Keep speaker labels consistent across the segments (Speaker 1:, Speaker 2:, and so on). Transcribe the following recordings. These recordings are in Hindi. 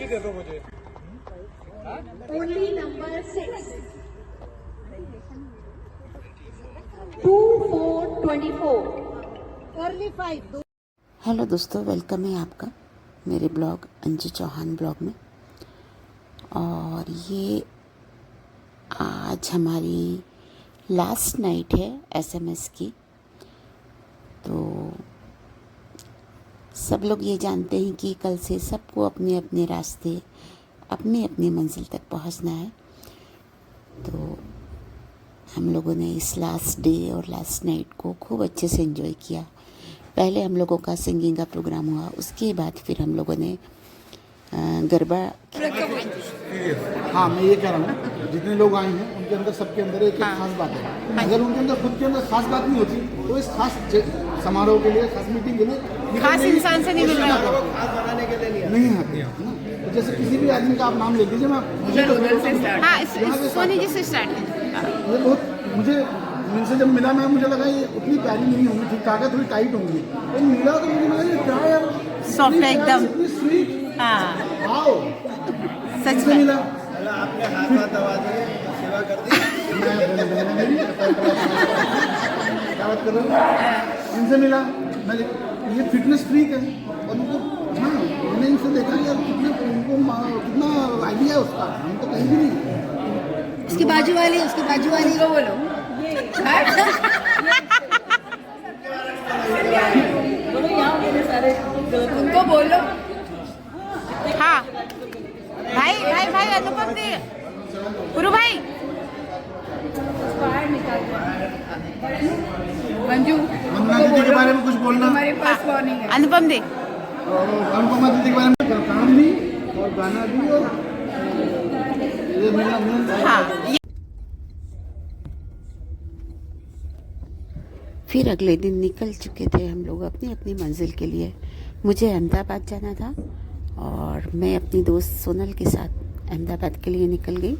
Speaker 1: दे दो मुझे।
Speaker 2: Only number 6. 2424. Early 5.
Speaker 3: हेलो दोस्तों, वेलकम है आपका मेरे ब्लॉग अंजू चौहान ब्लॉग में। और ये आज हमारी लास्ट नाइट है एसएमएस की। तो सब लोग ये जानते हैं कि कल से सबको अपने अपने रास्ते अपनी अपनी मंजिल तक पहुंचना है। तो हम लोगों ने इस लास्ट डे और लास्ट नाइट को खूब अच्छे से एंजॉय किया। पहले हम लोगों का सिंगिंग का प्रोग्राम हुआ, उसके बाद फिर हम लोगों ने गरबा।
Speaker 4: हाँ, मैं ये कह रहा हूँ, जितने लोग आए हैं उनके अंदर सबके अंदर एक खास बात है। अगर उनके अंदर खुद के अंदर खास बात नहीं होती तो इस खास समारोह के लिए, खास मीटिंग के लिए
Speaker 5: खास इंसान से नहीं मिल रहा,
Speaker 4: नहीं आते है ना। तो जैसे किसी भी आदमी का आप नाम ले लीजिए, मैं
Speaker 5: सोनी जी से स्टार्ट।
Speaker 4: ये बहुत मुझे इनसे जब मिला ना, मुझे लगा ये उतनी प्यारी नहीं होंगी, ठीक ठाक है, थोड़ी टाइट होंगी। तो मिला तो मुझे लगा ये क्या यार,
Speaker 5: सॉफ्ट है एकदम।
Speaker 4: स्वीट।
Speaker 5: हाँ,
Speaker 4: आओ
Speaker 5: सच में
Speaker 4: मिला।
Speaker 1: आपने हाथ दबा दिए, सेवा कर दी।
Speaker 4: क्या बात कर रहे हो? इनसे मिला, मैं ये फिटनेस फ्रीक है और उनको, हाँ मैंने इनसे देखा यार उनको कितना आइडिया है उसका, हम तो कहीं भी नहीं।
Speaker 5: उसकी बाजू वाली को बोलो। उनको बोलो। हाँ भाई अनुपम दी, गुरु भाई, मंजू
Speaker 4: वंदना दीदी के बारे में कुछ बोलना।
Speaker 5: हमारे पास वार्निंग है। अनुपम दी,
Speaker 4: अनुपमा दीदी के बारे में काम भी और गाना भी और ये मिला।
Speaker 5: हाँ।
Speaker 3: फिर अगले दिन निकल चुके थे हम लोग अपनी अपनी मंजिल के लिए। मुझे अहमदाबाद जाना था और मैं अपनी दोस्त सोनल के साथ अहमदाबाद के लिए निकल गई।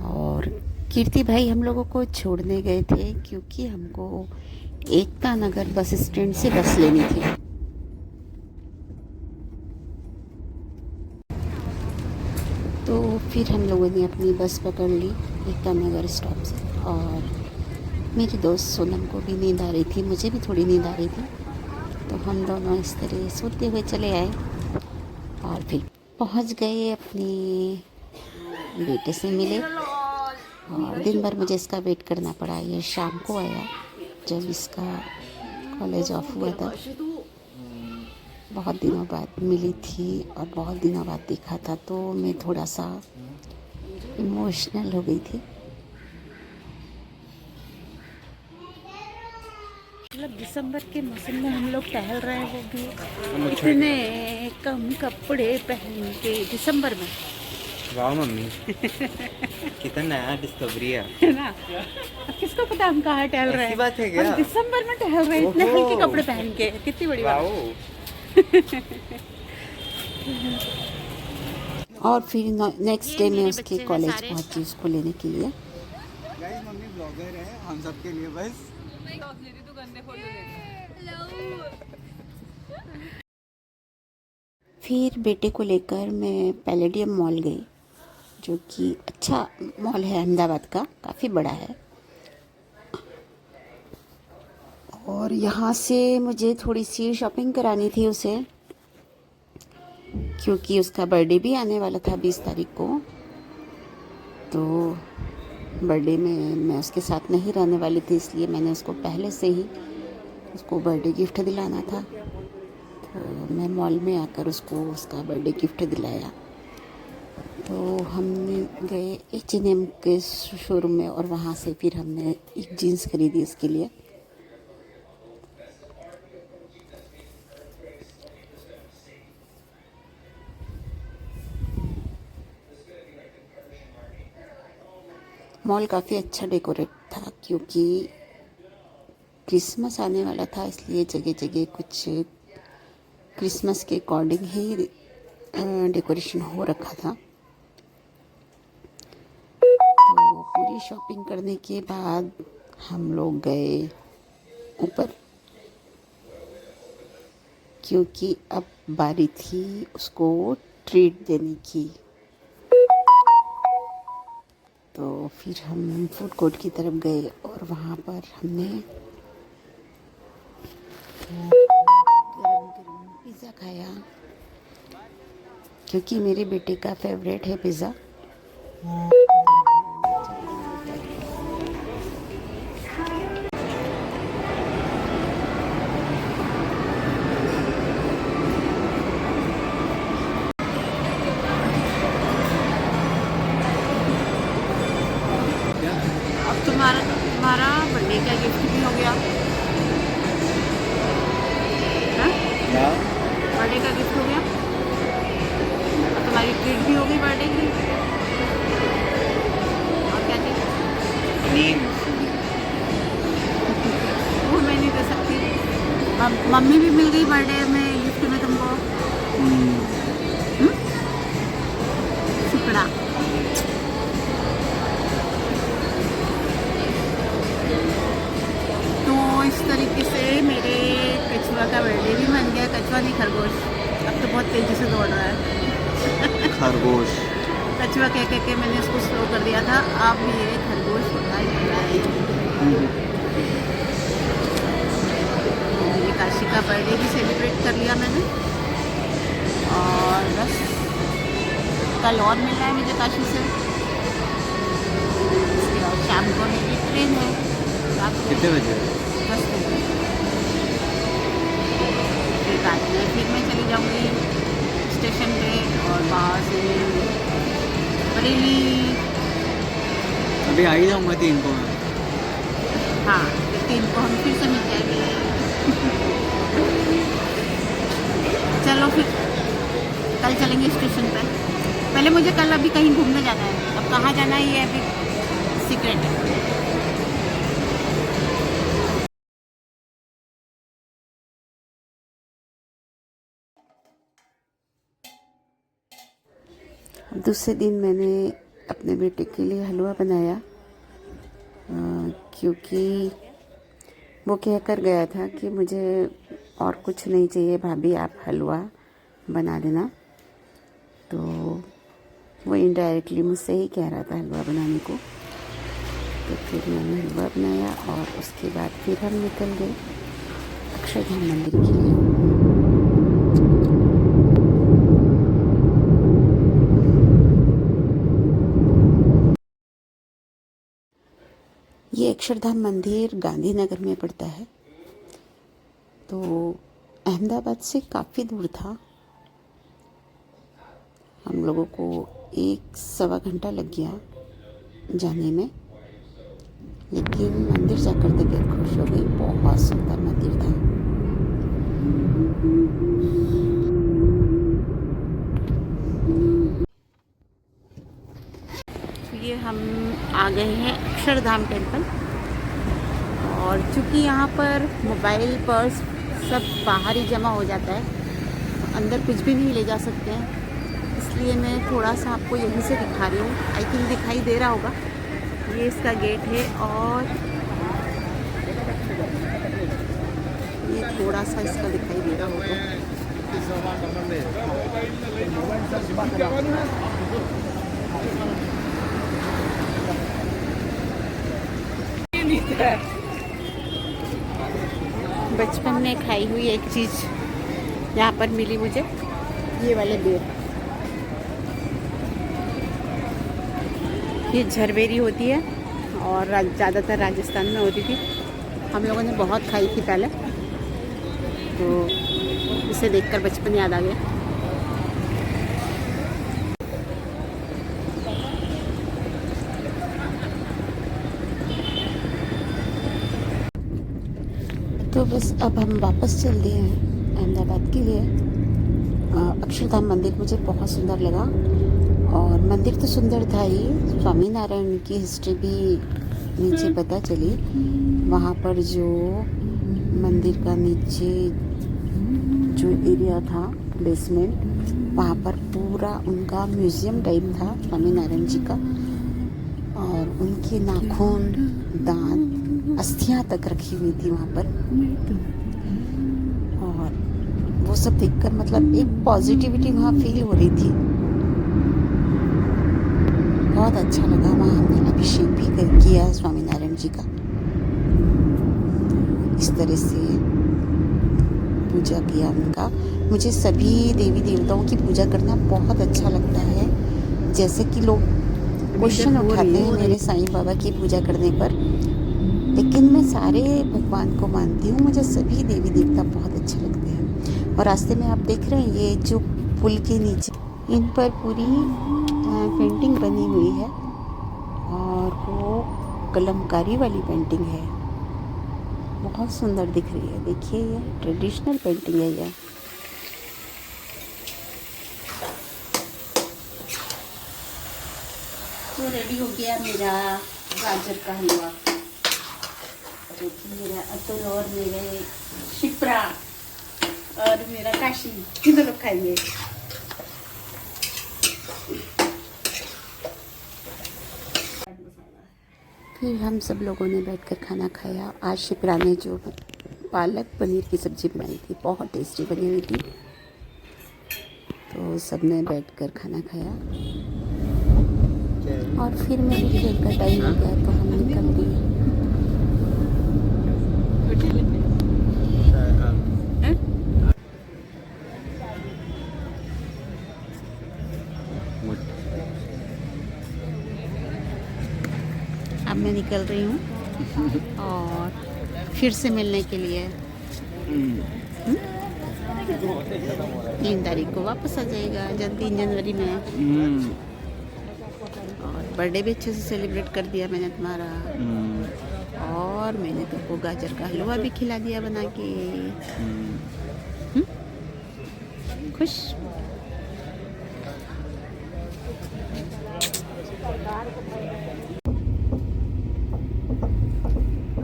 Speaker 3: और कीर्ति भाई हम लोगों को छोड़ने गए थे क्योंकि हमको एकता नगर बस स्टैंड से बस लेनी थी। तो फिर हम लोगों ने अपनी बस पकड़ ली एकता नगर स्टॉप से। और मेरी दोस्त सोनम को भी नींद आ रही थी, मुझे भी थोड़ी नींद आ रही थी। तो हम दोनों इस तरह सोते हुए चले आए और फिर पहुंच गए, अपने बेटे से मिले। और दिन भर मुझे इसका वेट करना पड़ा। ये शाम को आया जब इसका कॉलेज ऑफ हुआ था। बहुत दिनों बाद मिली थी और बहुत दिनों बाद देखा था, तो मैं थोड़ा सा इमोशनल हो गई थी। मतलब दिसंबर के मौसम में हम लोग टहल रहे हैं, वो भी इतने कम कपड़े पहन के दिसंबर में।
Speaker 6: वाह मम्मी, कितना नया डिस्कवरी
Speaker 5: है ना। किसको पता हम कहाँ टहल रहे हैं।
Speaker 6: ऐसी बात है क्या?
Speaker 5: हम दिसंबर में टहल रहे हैं इतने हल्के कपड़े पहन के, कितनी बड़ी बात।
Speaker 3: और फिर नेक्स्ट डे में उसके कॉलेज पहुंची उसको लेने के लिए।
Speaker 1: गाइस, मम्मी ब्लॉगर है, हम सब के लिए बस।
Speaker 3: फिर बेटे को लेकर मैं पैलेडियम मॉल गई, जो कि अच्छा मॉल है अहमदाबाद का, काफ़ी बड़ा है। और यहाँ से मुझे थोड़ी सी शॉपिंग करानी थी उसे, क्योंकि उसका बर्थडे भी आने वाला था 20 तारीख को। तो बर्थडे में मैं उसके साथ नहीं रहने वाली थी, इसलिए मैंने उसको पहले से ही उसको बर्थडे गिफ्ट दिलाना था। तो मैं मॉल में आकर उसको उसका बर्थडे गिफ्ट दिलाया। तो हमने गए H&M के शोरूम में और वहाँ से फिर हमने एक जीन्स खरीदी उसके लिए। मॉल काफ़ी अच्छा डेकोरेट था क्योंकि क्रिसमस आने वाला था, इसलिए जगह जगह कुछ क्रिसमस के अकॉर्डिंग ही डेकोरेशन हो रखा था। तो पूरी शॉपिंग करने के बाद हम लोग गए ऊपर, क्योंकि अब बारी थी उसको ट्रीट देने की। तो फिर हम फूड कोर्ट की तरफ गए और वहाँ पर हमने गरम गरम पिज़्ज़ा खाया, क्योंकि मेरे बेटे का फेवरेट है पिज़्ज़ा।
Speaker 5: अब तुम्हारा बर्थडे का गिफ्ट भी हो गया, हाँ?
Speaker 6: क्या?
Speaker 5: बर्थडे का गिफ्ट हो गया, अब तुम्हारी ट्रीट भी होगी बर्थडे की। और क्या चीज़?
Speaker 6: नींद।
Speaker 5: वो मैं नहीं दे सकती। मम्मी भी मिल गई बर्थडे में गिफ्ट में तुमको। शुक्रा। तो इस तरीके से मेरे कछुआ का बर्थडे भी बन गया। कछुआ नहीं, खरगोश। अब तो बहुत तेज़ी से दौड़ रहा है।
Speaker 6: खरगोश।
Speaker 5: कछुआ कह के मैंने इसको स्लो कर दिया था, अब ये खरगोश होता ही जा रहा है। ये काशी का बर्थडे भी सेलिब्रेट कर लिया मैंने, और बस कल और मिलना है मुझे काशी से। इसके बाद शाम को मेरी ट्रेन है, रात को
Speaker 6: कितने बजे?
Speaker 5: 10 बजे। फिर रात में फिर मैं चली जाऊँगी स्टेशन पे, और वहाँ से बरेली।
Speaker 1: अभी आ ही जाऊँगा 3 को मैं।
Speaker 5: हाँ, फिर 3 को हम फिर से मिल जाएंगे। चलो फिर कल चलेंगे स्टेशन पे। पहले मुझे कल अभी कहीं घूमने जाना है, अब कहाँ जाना है ये अभी सीक्रेट है।
Speaker 3: दूसरे दिन मैंने अपने बेटे के लिए हलवा बनाया, क्योंकि वो कह कर गया था कि मुझे और कुछ नहीं चाहिए भाभी, आप हलवा बना देना। तो वो इनडायरेक्टली मुझसे ही कह रहा था हलवा बनाने को। तो फिर मैंने हलवा बनाया और उसके बाद फिर हम निकल गए अक्षरधाम मंदिर के लिए। ये अक्षरधाम मंदिर गांधीनगर में पड़ता है, तो अहमदाबाद से काफ़ी दूर था। हम लोगों को 1-1.25 घंटा लग गया जाने में, लेकिन मंदिर जाकर तबीयत खुश हो गई। बहुत सुंदर मंदिर था।
Speaker 5: ये हम आ गए हैं अक्षरधाम टेम्पल, और चूँकि यहाँ पर मोबाइल पर्स सब बाहर ही जमा हो जाता है, अंदर कुछ भी नहीं ले जा सकते हैं, इसलिए मैं थोड़ा सा आपको यहीं से दिखा रही हूँ। आई थिंक दिखाई दे रहा होगा, ये इसका गेट है, और ये थोड़ा सा इसका दिखाई दे रहा होगा। बचपन में खाई हुई एक चीज़ यहाँ पर मिली मुझे, ये वाले बेर। ये झरबेरी होती है और ज़्यादातर राजस्थान में होती थी। हम लोगों ने बहुत खाई थी पहले, तो इसे देखकर बचपन याद आ गया।
Speaker 3: तो बस अब हम वापस चल दिए हैं अहमदाबाद के लिए। अक्षरधाम मंदिर मुझे बहुत सुंदर लगा, और मंदिर तो सुंदर था ही, स्वामी नारायण की हिस्ट्री भी नीचे पता चली। वहाँ पर जो मंदिर का नीचे जो एरिया था बेसमेंट, वहाँ पर पूरा उनका म्यूज़ियम टाइप था स्वामी नारायण जी का, और उनके नाखून, दांत, अस्थियाँ तक रखी हुई थी वहाँ पर। और वो सब देखकर मतलब एक पॉजिटिविटी वहाँ फील हो रही थी। बहुत अच्छा लगा। वहाँ हमने अभिषेक भी किया स्वामीनारायण जी का। इस तरह से पूजा किया उनका। मुझे सभी देवी देवताओं की पूजा करना बहुत अच्छा लगता है। जैसे कि लोग क्वेश्चन उठाते हैं मेरे साईं बाबा की पूजा करने पर, लेकिन मैं सारे भगवान को मानती हूँ। मुझे सभी देवी देवता बहुत अच्छे लगते हैं। और रास्ते में आप देख रहे हैं ये जो पुल के नीचे इन पर पूरी पेंटिंग बनी हुई है और वो कलमकारी वाली पेंटिंग है। बहुत सुंदर दिख रही है। देखिए ये ट्रेडिशनल पेंटिंग है ये। तो रेडी हो गया मेरा गाजर का हलवा, जो कि मेरा अतुल और मेरे शिप्रा और मेरा काशी तीनों लोग खाएंगे। फिर हम सब लोगों ने बैठकर खाना खाया। आज शिप्रा ने जो पालक पनीर की सब्ज़ी बनाई थी बहुत टेस्टी बनी हुई थी। तो सब ने बैठकर खाना खाया और फिर मेरी ट्रेन का टाइम हो गया तो हम निकल गए। अब मैं निकल रही हूँ और फिर से मिलने के लिए 3 तारीख को वापस आ जाएगा, 3 जनवरी में। और बर्थडे भी अच्छे से सेलिब्रेट कर दिया मैंने तुम्हारा। और मैंने तुमको गाजर का हलवा भी खिला दिया बना के। खुश?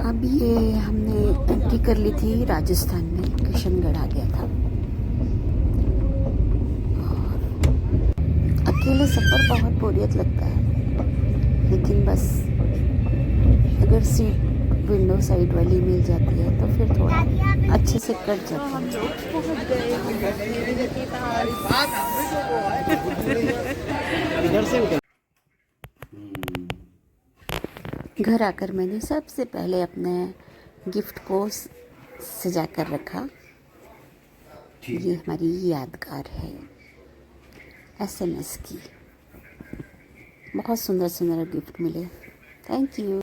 Speaker 3: अब ये हमने एंट्री कर ली थी राजस्थान में। किशनगढ़ आ गया था। और अकेले सफ़र बहुत बोरियत लगता है, लेकिन बस अगर सीट विंडो साइड वाली मिल जाती है तो फिर थोड़ा अच्छे से कट जाता है। घर आकर मैंने सबसे पहले अपने गिफ्ट को सजा कर रखा। ये हमारी यादगार है SMS की। बहुत सुंदर सुंदर गिफ्ट मिले। Thank you.